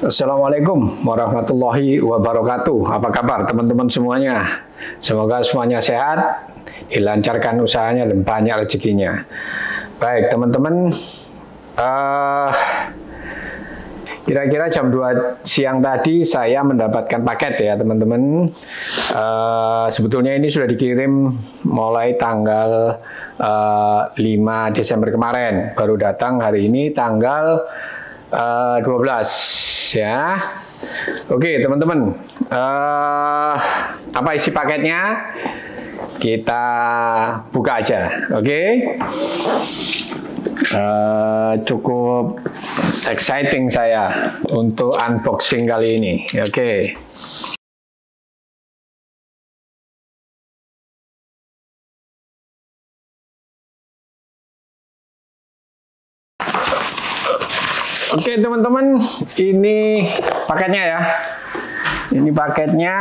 Assalamualaikum warahmatullahi wabarakatuh. Apa kabar teman-teman semuanya? Semoga semuanya sehat, dilancarkan usahanya dan banyak rezekinya. Baik teman-teman, kira-kira jam 2 siang tadi saya mendapatkan paket ya teman-teman. Sebetulnya ini sudah dikirim mulai tanggal 5 Desember kemarin. Baru datang hari ini tanggal 12 ya. Oke teman-teman, apa isi paketnya? Kita buka aja, oke? Cukup exciting saya untuk unboxing kali ini, oke? Oke teman-teman, ini paketnya ya. Ini paketnya.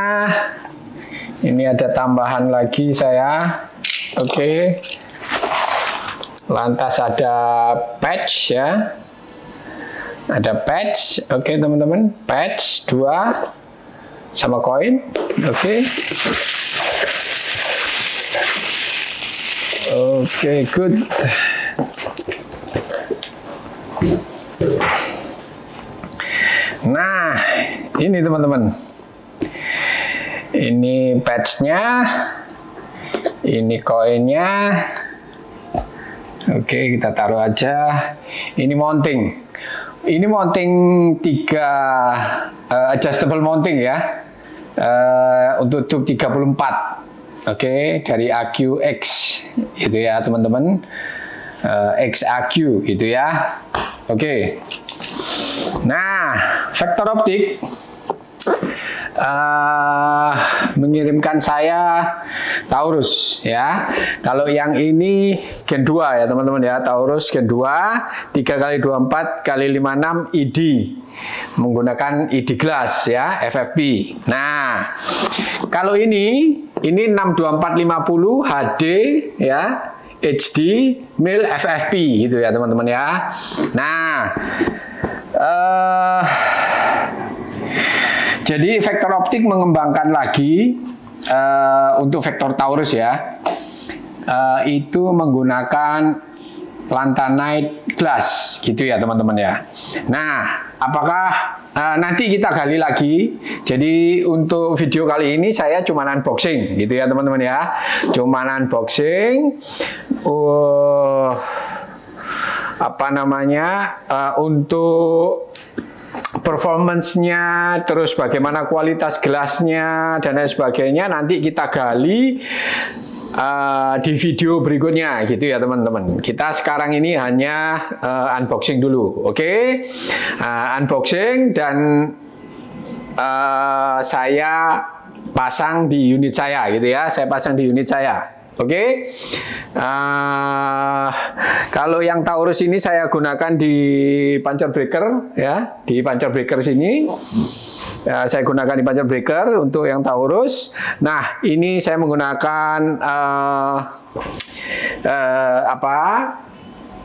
Ini ada tambahan lagi saya. Oke. Lantas ada patch ya. Ada patch. Oke teman-teman, patch 2 sama koin. Oke. Oke, good. Nah, ini teman-teman. Ini patch-nya. Ini koinnya. Oke, kita taruh aja. Ini mounting. Ini mounting 3 adjustable mounting ya. Untuk tube 34. Oke, dari AQX itu ya teman-teman. XAQ gitu ya. Oke. Nah, Vector Optik mengirimkan saya Taurus ya. Kalau yang ini Gen 2 ya teman-teman ya, Taurus Gen 2 3x24x56 ID menggunakan ID glass ya, FFP. Nah, kalau ini 62450 HD ya, HD mil FFP gitu ya teman-teman ya. Nah, jadi Vector Optik mengembangkan lagi untuk Vector Taurus ya, itu menggunakan lantanite glass gitu ya teman-teman ya. Nah, apakah nanti kita gali lagi. Jadi untuk video kali ini saya cuma unboxing gitu ya teman-teman ya, cuma unboxing. Untuk performance-nya, terus bagaimana kualitas gelasnya dan lain sebagainya nanti kita gali di video berikutnya gitu ya teman-teman. Kita sekarang ini hanya unboxing dulu, oke? Unboxing dan saya pasang di unit saya gitu ya. Saya pasang di unit saya. Oke, kalau yang Taurus ini saya gunakan di puncher breaker ya, di puncher breaker sini saya gunakan di puncher breaker untuk yang Taurus. Nah, ini saya menggunakan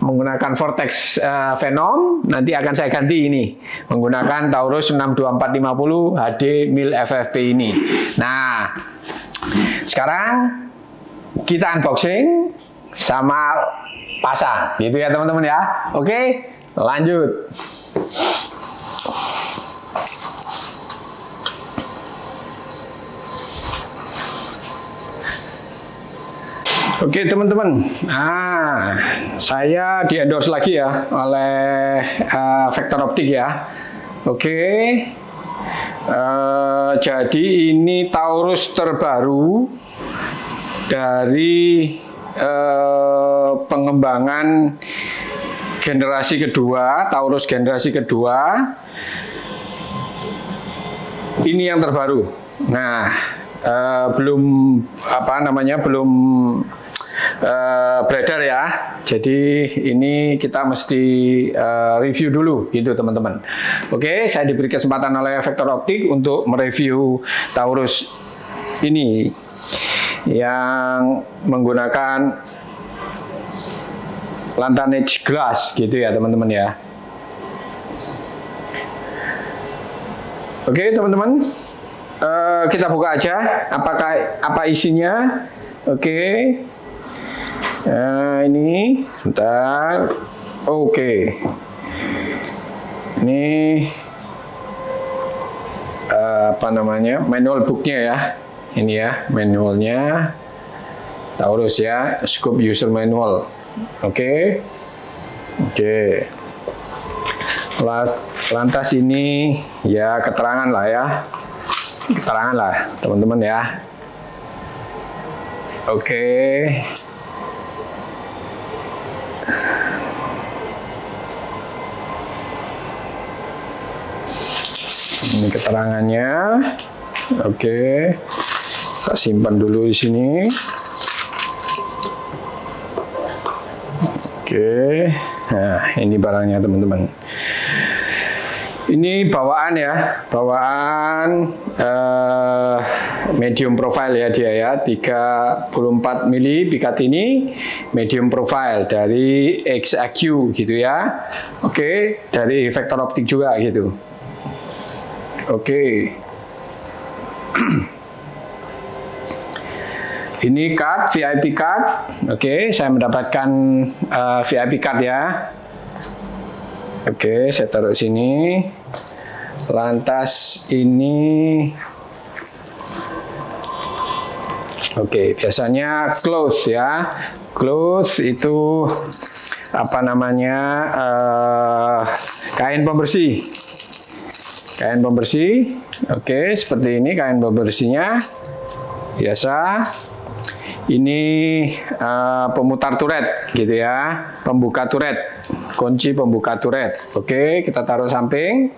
menggunakan Vortex Venom. Nanti akan saya ganti ini menggunakan Taurus 62450 HD mil FFP ini. Nah, sekarang kita unboxing sama pasang gitu ya teman-teman ya. Oke, lanjut. Oke teman-teman, saya di endorse lagi ya oleh Vector Optik ya. Oke, jadi ini Taurus terbaru dari pengembangan generasi kedua, Taurus generasi kedua. Ini yang terbaru. Nah, belum beredar ya. Jadi ini kita mesti review dulu gitu teman-teman. Oke, saya diberi kesempatan oleh Vector Optik untuk mereview Taurus ini yang menggunakan lantanite glass gitu ya teman-teman ya. Oke, teman-teman. Kita buka aja apa isinya. Oke. Nah, ini sebentar. Oke. Ini apa namanya? Manual booknya ya. Ini ya, manualnya. Taurus ya, scope user manual. Oke. Oke. Lantas ini ya keterangan lah ya. Keterangan lah, teman-teman ya. Oke. Ini keterangannya. Oke. Kita simpan dulu di sini. Oke. Nah, ini barangnya, teman-teman. Ini bawaan ya, bawaan medium profile ya dia ya, 34 mili Picatinny medium profile dari XAQ gitu ya. Oke, dari vektor optik juga gitu. Oke. Ini card, VIP card. Oke, saya mendapatkan VIP card ya. Oke, saya taruh sini. Lantas ini, oke, biasanya close ya. Close itu apa namanya? Kain pembersih. Kain pembersih. Oke, seperti ini kain pembersihnya. Biasa. Ini pemutar turret gitu ya. Pembuka turret. Kunci pembuka turret. Oke, kita taruh samping.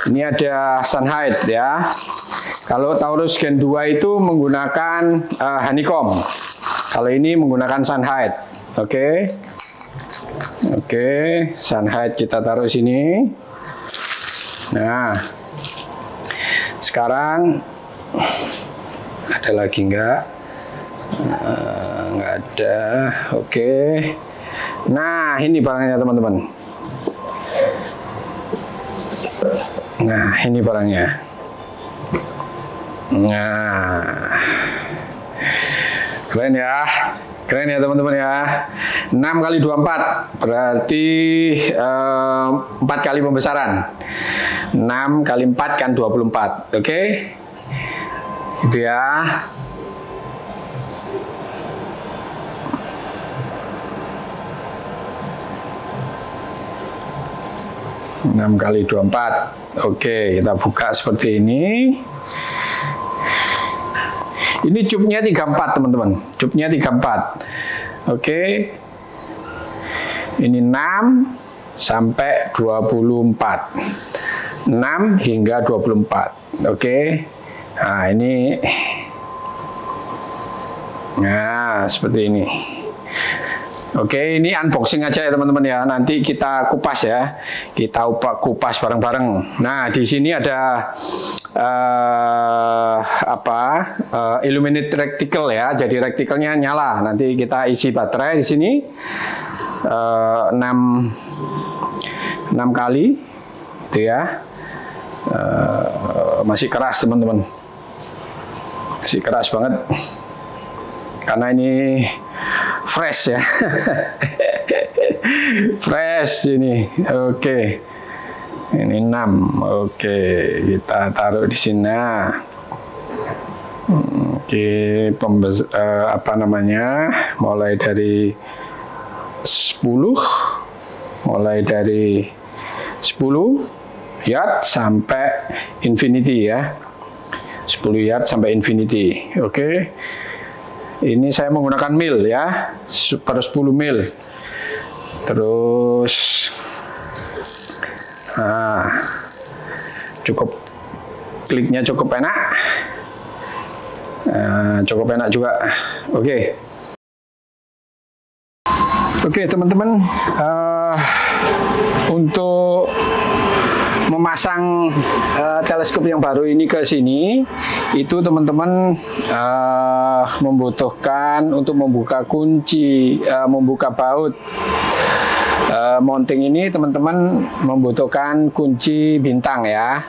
Ini ada sunhide ya. Kalau Taurus Gen 2 itu menggunakan honeycomb. Kalau ini menggunakan sunhide. Oke. Oke, sunhide kita taruh sini. Nah, sekarang ada lagi enggak? Nggak ada. Oke. Nah, ini barangnya teman-teman. Nah, ini barangnya. Nah, keren ya. Keren ya teman-teman ya. 6 kali 24 berarti 4 kali pembesaran. 6 kali 4 kan 24. Oke. Itu ya. 6 kali 24. Oke, kita buka seperti ini. Ini cupnya 34, teman-teman. Cupnya 34. Oke. Ini 6 sampai 24. 6 hingga 24. Oke. Nah, ini. Nah, seperti ini. Oke, ini unboxing aja ya teman-teman ya. Nanti kita kupas ya. Kita kupas bareng-bareng. Nah, di sini ada illuminate reticle ya. Jadi retikelnya nyala. Nanti kita isi baterai di sini 6 kali, itu ya. Masih keras teman-teman. Masih keras banget. Karena ini fresh ya. Fresh ini. Oke. Ini 6. Oke, kita taruh di sini. Oke, apa namanya? Mulai dari 10 yard sampai infinity ya. 10 yard sampai infinity. Oke. Ini saya menggunakan mil ya, per 10 mil. Terus, cukup, kliknya cukup enak. Cukup enak juga. Oke. Oke teman-teman, untuk memasang teleskop yang baru ini ke sini, itu teman-teman membutuhkan untuk membuka kunci, membuka baut, mounting ini teman-teman membutuhkan kunci bintang ya,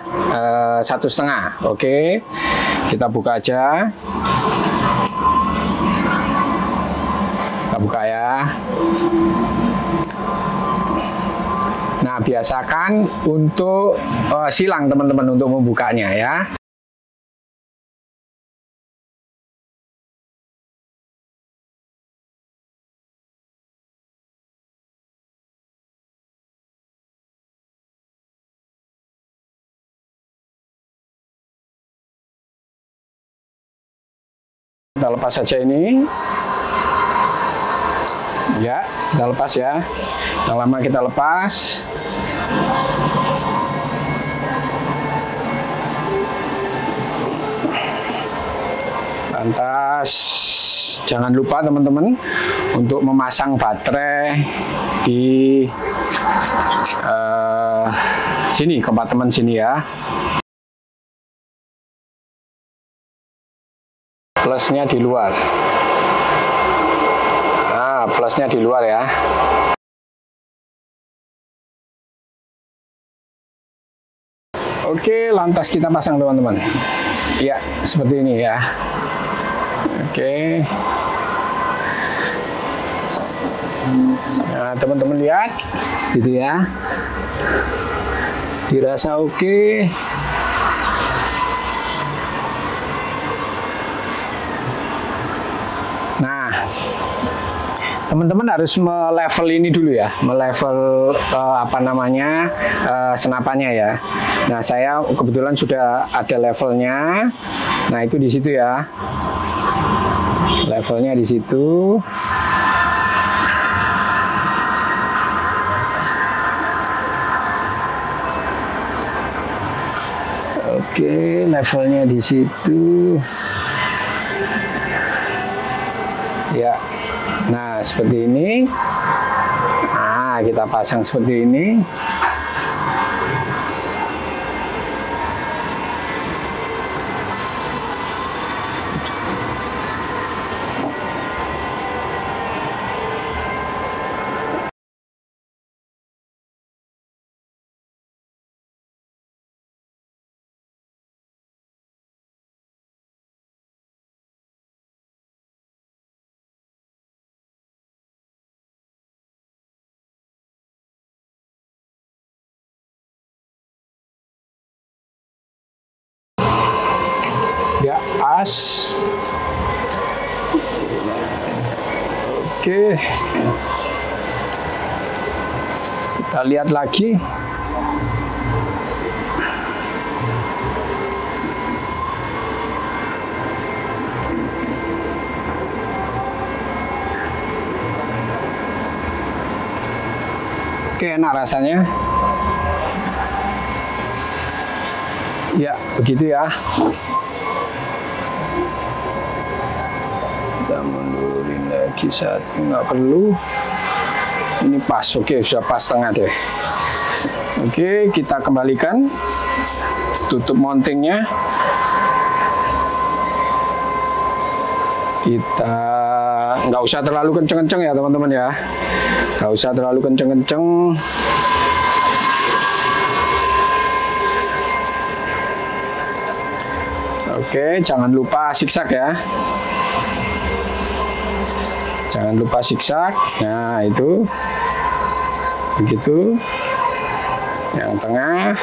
1,5. Oke, kita buka aja. Kita buka ya. Nah, biasakan untuk silang teman-teman untuk membukanya ya. Kita lepas saja ini. Ya, kita lepas ya. Yang lama kita lepas. Lantas, jangan lupa teman-teman untuk memasang baterai di sini, kompartemen sini ya. Plusnya di luar. Nah, plusnya di luar ya. Oke, lantas kita pasang teman-teman. Ya, seperti ini ya. Oke. Nah, teman-teman lihat, gitu ya. Dirasa oke. Nah, teman-teman harus melevel ini dulu ya, melevel senapannya ya. Nah, saya kebetulan sudah ada levelnya. Nah, itu di situ ya. Levelnya di situ. Oke, levelnya di situ. Ya. Nah, seperti ini. Nah, kita pasang seperti ini. Ya, pas. Oke. Kita lihat lagi. Oke, enak rasanya. Ya, begitu ya. Kita mundurin lagi satu, nggak perlu. Ini pas, oke, sudah pas tengah deh. Oke, kita kembalikan, tutup mountingnya. Kita nggak usah terlalu kenceng-kenceng ya teman-teman ya, nggak usah terlalu kenceng-kenceng. Oke, jangan lupa siksak ya. Jangan lupa siksak. Nah, itu. Begitu. Yang tengah.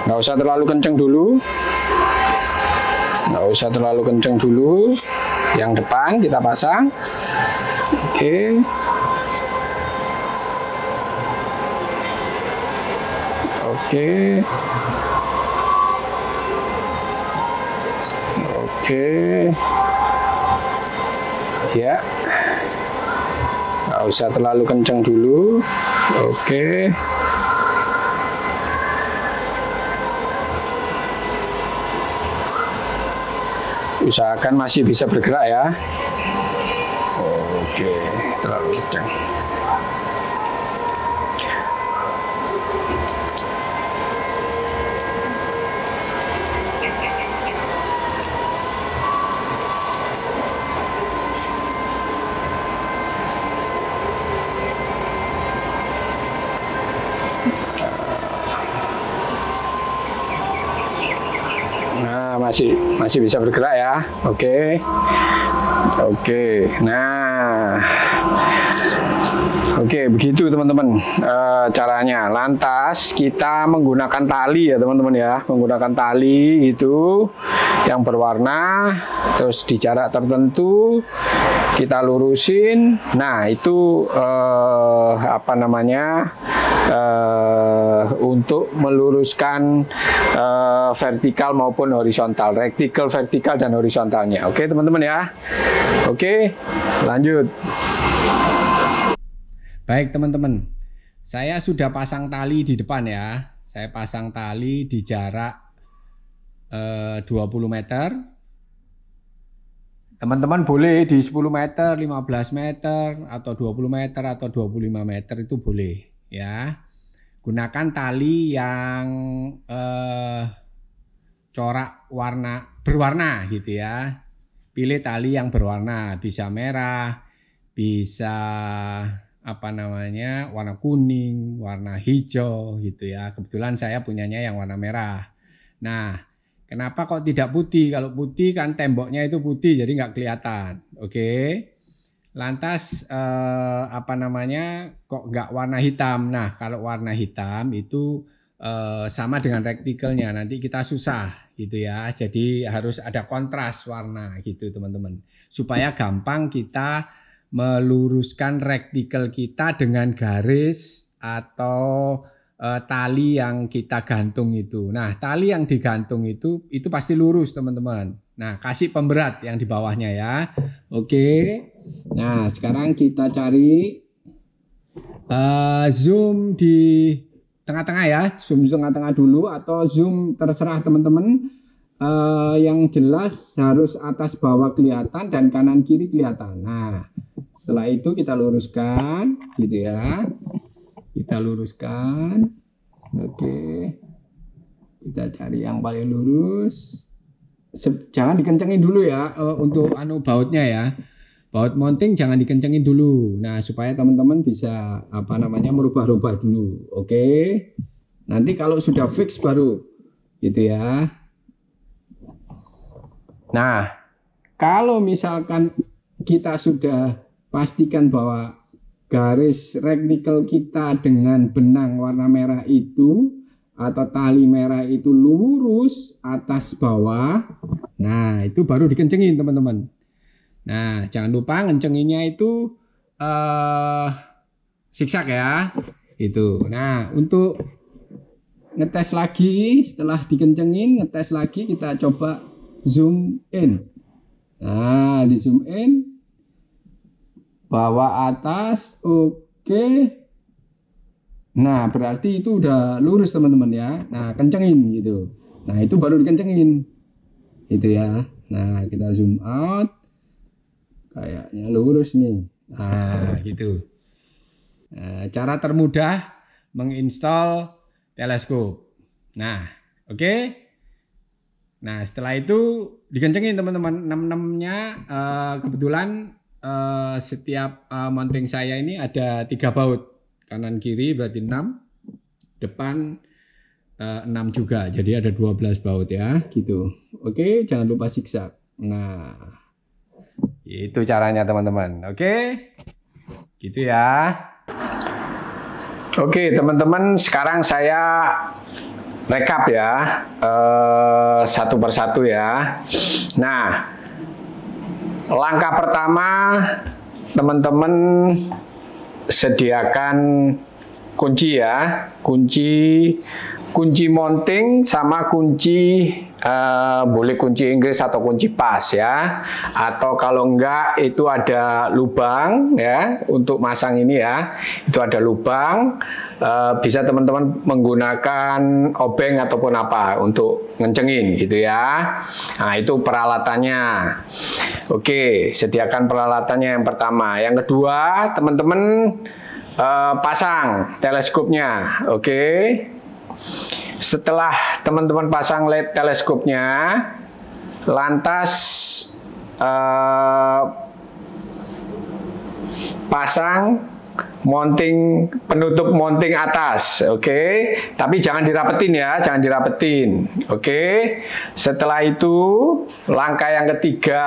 Nggak usah terlalu kenceng dulu. Nggak usah terlalu kenceng dulu. Yang depan kita pasang. Oke. Oke. Oke. Ya, nggak usah terlalu kencang dulu. Oke. Usahakan masih bisa bergerak ya. Oke, terlalu kencang. masih bisa bergerak ya. Oke. Oke. Nah. Oke, begitu teman-teman caranya. Lantas kita menggunakan tali ya teman-teman ya, menggunakan tali itu yang berwarna, terus di jarak tertentu kita lurusin. Nah itu apa namanya, untuk meluruskan vertikal maupun horizontal, rektikal, vertikal dan horizontalnya. Oke teman-teman ya. Oke, lanjut. Baik teman-teman, saya sudah pasang tali di depan ya. Saya pasang tali di jarak 20 meter. Teman-teman boleh di 10 meter, 15 meter, atau 20 meter, atau 25 meter itu boleh ya. Gunakan tali yang corak berwarna gitu ya. Pilih tali yang berwarna, bisa merah, bisa apa namanya, warna kuning, warna hijau gitu ya. Kebetulan saya punyanya yang warna merah. Nah, kenapa kok tidak putih? Kalau putih kan temboknya itu putih, jadi nggak kelihatan. Oke. Lantas apa namanya, kok nggak warna hitam? Nah, kalau warna hitam itu sama dengan rektikelnya, nanti kita susah gitu ya. Jadi harus ada kontras warna gitu teman-teman, supaya gampang kita meluruskan rektikel kita dengan garis atau tali yang kita gantung itu. Nah, tali yang digantung itu pasti lurus teman-teman. Nah, kasih pemberat yang di bawahnya ya. Oke. Nah, sekarang kita cari zoom di tengah-tengah ya. Zoom di tengah-tengah dulu atau zoom terserah teman-teman. Yang jelas harus atas bawah kelihatan dan kanan kiri kelihatan. Nah, setelah itu kita luruskan gitu ya. Kita luruskan. Oke. Kita cari yang paling lurus. Jangan dikencengin dulu ya untuk bautnya ya. Baut mounting jangan dikencengin dulu. Nah, supaya teman-teman bisa apa namanya, merubah-rubah dulu. Oke. Nanti kalau sudah fix baru gitu ya. Nah, kalau misalkan kita sudah pastikan bahwa garis rektikel kita dengan benang warna merah itu atau tali merah itu lurus atas bawah, nah itu baru dikencengin teman-teman. Nah, jangan lupa ngencenginnya itu zigzag ya. Itu. Nah, untuk ngetes lagi, setelah dikencengin, ngetes lagi, kita coba zoom in. Nah, di zoom in, bawah atas, oke. Nah, berarti itu udah lurus teman-teman ya. Nah, kencengin gitu. Nah, itu baru dikencengin. Itu ya. Nah, kita zoom out. Kayaknya lurus nih. Nah, gitu. Nah, cara termudah menginstal teleskop. Nah, oke. Nah, setelah itu dikencengin teman-teman. 66-nya kebetulan setiap mounting saya ini ada 3 baut. Kanan kiri berarti 6. Depan 6 juga. Jadi ada 12 baut ya, gitu. Oke, jangan lupa zigzag. Nah, itu caranya teman-teman. Oke. Gitu ya. Oke, teman-teman, sekarang saya rekap ya, satu persatu ya. Nah, langkah pertama teman-teman sediakan kunci ya, kunci mounting sama kunci boleh kunci Inggris atau kunci pas ya, atau kalau enggak itu ada lubang ya untuk masang ini ya, itu ada lubang. Bisa teman-teman menggunakan obeng ataupun apa untuk ngencengin gitu ya. Nah, itu peralatannya. Oke, sediakan peralatannya yang pertama. Yang kedua, teman-teman pasang teleskopnya. Oke. Setelah teman-teman pasang LED teleskopnya, lantas pasang mounting, penutup mounting atas, oke. Tapi jangan dirapetin ya, jangan dirapetin, oke. Setelah itu langkah yang ketiga,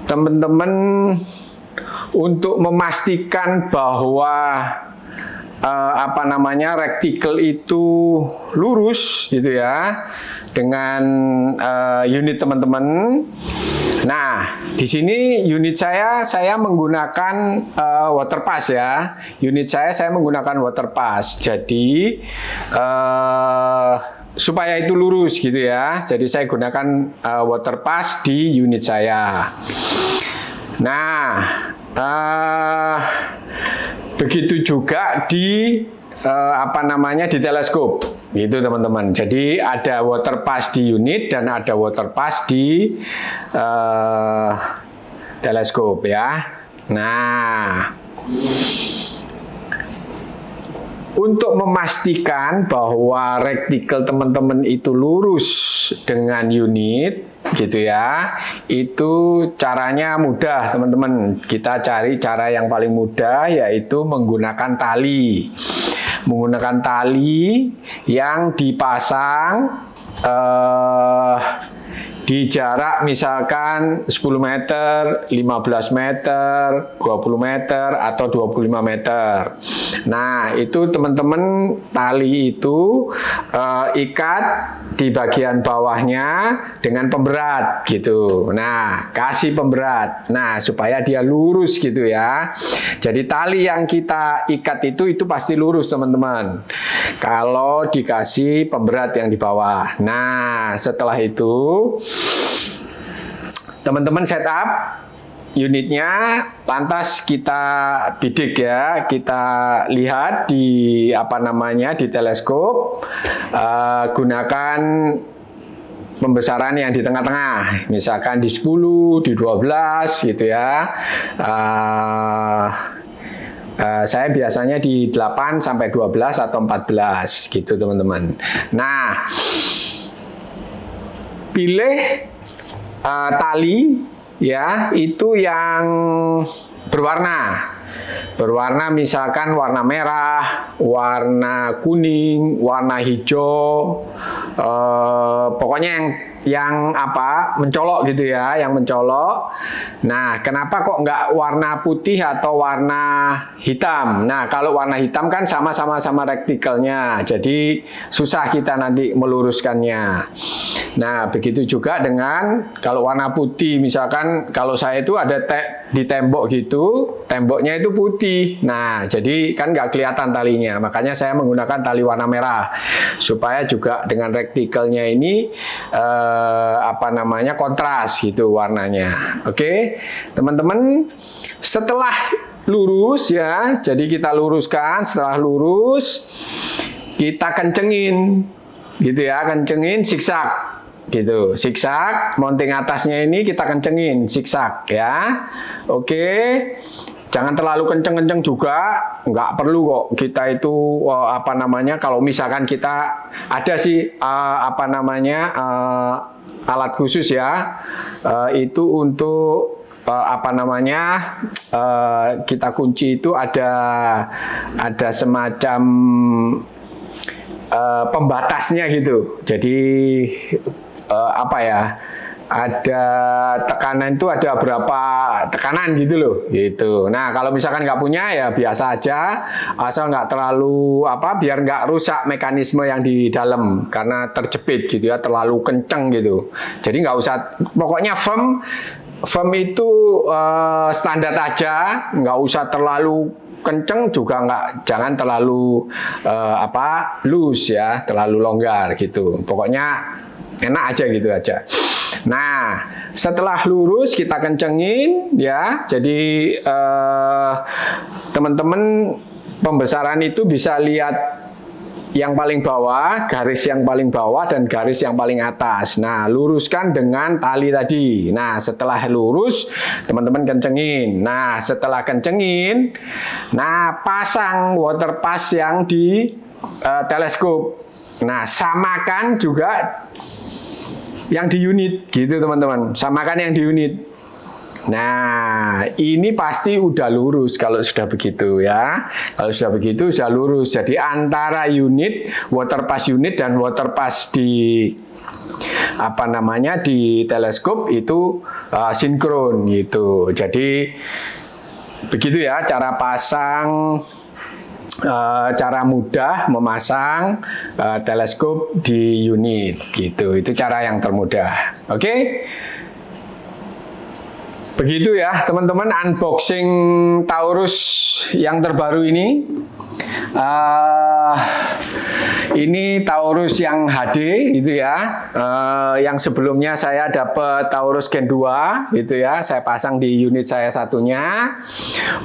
teman-teman untuk memastikan bahwa retikel itu lurus gitu ya dengan unit teman-teman. Nah, di sini unit saya menggunakan water pass ya. Unit saya menggunakan water pass. Jadi supaya itu lurus gitu ya. Jadi saya gunakan water pass di unit saya. Nah, begitu juga di di teleskop gitu teman-teman. Jadi ada water pass di unit dan ada water pass di teleskop ya. Nah, untuk memastikan bahwa retikel teman-teman itu lurus dengan unit gitu ya, itu caranya mudah teman-teman. Kita cari cara yang paling mudah, yaitu menggunakan tali. Menggunakan tali yang dipasang di jarak misalkan 10 meter, 15 meter, 20 meter, atau 25 meter. Nah, itu teman-teman tali itu ikat di bagian bawahnya dengan pemberat gitu. Nah, kasih pemberat. Nah, supaya dia lurus gitu ya. Jadi tali yang kita ikat itu pasti lurus teman-teman. Kalau dikasih pemberat yang di bawah. Nah, setelah itu teman-teman setup unitnya, lantas kita bidik ya, kita lihat di di teleskop, gunakan pembesaran yang di tengah-tengah, misalkan di 10, di 12 gitu ya. Saya biasanya di 8 sampai 12 atau 14 gitu teman-teman. Nah, pilih tali ya, itu yang berwarna misalkan warna merah, warna kuning, warna hijau, pokoknya yang mencolok gitu ya, yang mencolok. Nah, kenapa kok nggak warna putih atau warna hitam? Nah, kalau warna hitam kan sama-sama rektikelnya, jadi susah kita nanti meluruskannya. Nah, begitu juga dengan kalau warna putih, misalkan kalau saya itu ada di tembok gitu, temboknya itu putih. Nah, jadi kan nggak kelihatan talinya, makanya saya menggunakan tali warna merah supaya juga dengan rektikelnya ini kontras gitu warnanya. Oke, teman-teman, setelah lurus ya, jadi kita luruskan. Setelah lurus kita kencengin gitu ya, kencengin zigzag gitu, zigzag. Mounting atasnya ini kita kencengin zigzag ya. Oke, jangan terlalu kenceng-kenceng juga, nggak perlu kok. Kita itu kalau misalkan kita ada sih alat khusus ya, itu untuk kita kunci itu ada semacam pembatasnya gitu. Jadi ada tekanan itu ada berapa tekanan gitu loh gitu. Nah, kalau misalkan nggak punya ya biasa aja, asal nggak terlalu biar nggak rusak mekanisme yang di dalam karena terjepit gitu ya, terlalu kenceng gitu. Jadi nggak usah, pokoknya firm itu standar aja, nggak usah terlalu kenceng juga jangan terlalu loose ya, terlalu longgar gitu. Pokoknya enak aja gitu aja. Nah, setelah lurus kita kencengin ya. Jadi teman-teman pembesaran itu bisa lihat yang paling bawah, garis yang paling bawah dan garis yang paling atas. Nah, luruskan dengan tali tadi. Nah, setelah lurus teman-teman kencengin. Nah, setelah kencengin, nah pasang water pass yang di teleskop. Nah, samakan juga yang di unit gitu teman-teman, samakan yang di unit. Nah, ini pasti udah lurus kalau sudah begitu ya. Kalau sudah begitu sudah lurus. Jadi antara unit, water pass unit dan water pass di apa namanya di teleskop itu sinkron gitu. Jadi begitu ya cara pasang, cara mudah memasang teleskop di unit gitu. Itu cara yang termudah. Oke? Begitu ya teman-teman unboxing Taurus yang terbaru ini. Ini Taurus yang HD gitu ya. Yang sebelumnya saya dapat Taurus Gen 2 gitu ya. Saya pasang di unit saya satunya.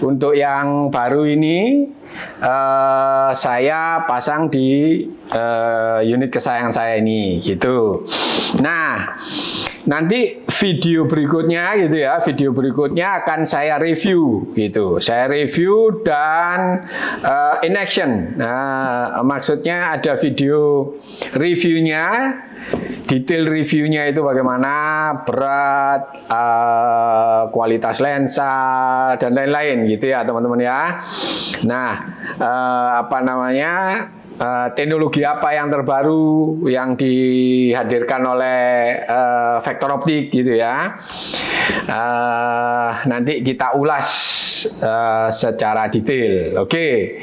Untuk yang baru ini saya pasang di unit kesayangan saya ini gitu. Nah, nanti video berikutnya gitu ya, video berikutnya akan saya review gitu. Saya review dan in action. Nah, maksudnya ada video reviewnya, detail reviewnya itu bagaimana, berat, kualitas lensa dan lain-lain gitu ya teman-teman ya. Nah, apa namanya? Teknologi apa yang terbaru yang dihadirkan oleh Vector Optik gitu ya. Nanti kita ulas secara detail. Oke,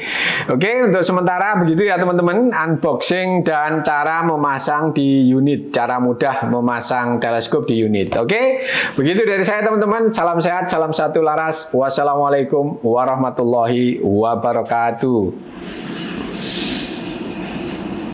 untuk sementara begitu ya teman-teman, unboxing dan cara memasang di unit, cara mudah memasang teleskop di unit. Oke, begitu dari saya teman-teman. Salam sehat, salam satu laras. Wassalamualaikum warahmatullahi wabarakatuh.